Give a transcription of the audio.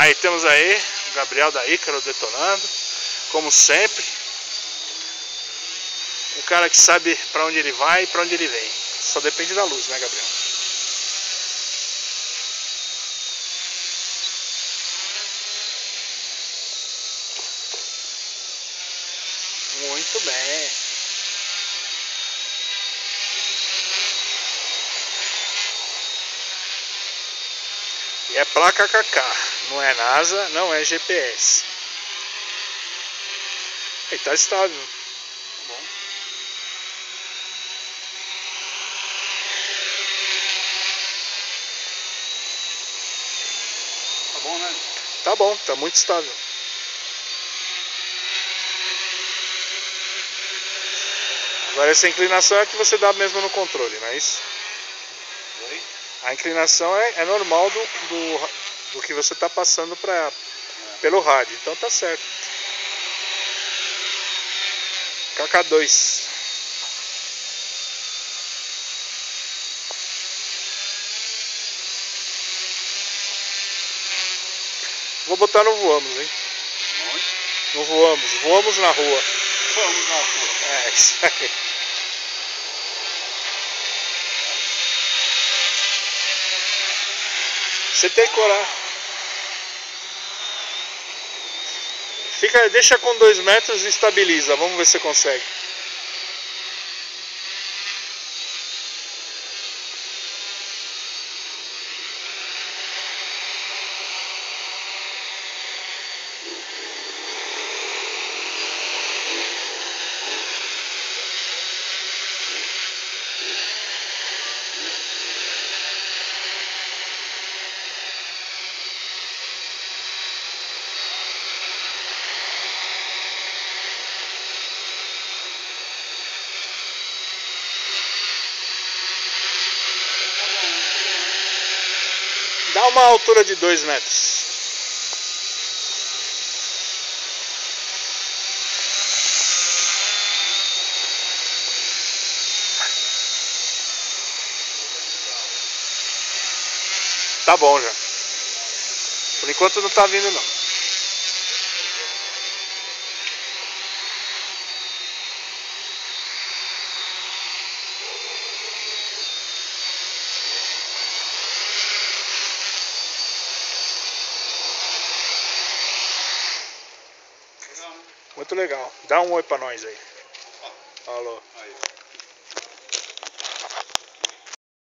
Aí temos aí o Gabriel da Ícaro detonando, como sempre. Um cara que sabe pra onde ele vai e pra onde ele vem. Só depende da luz, né, Gabriel? Muito bem. E é placa KK, não é NASA, não é GPS. E tá estável. Tá bom. Tá bom, né? Tá bom, tá muito estável. Agora essa inclinação é que você dá mesmo no controle, não é isso? Oi? A inclinação é normal do que você está passando pelo rádio, então tá certo. KK2. Vou botar no voamos, hein? Onde? No voamos, voamos na rua. Vamos na rua. É, isso aí. Você tem coragem. Deixa com 2 metros e estabiliza. Vamos ver se você consegue. Dá uma altura de 2 metros. Tá bom já. Por enquanto não tá vindo não. Legal, né? Muito legal. Dá um oi pra nós aí. Ó. Falou. Aí.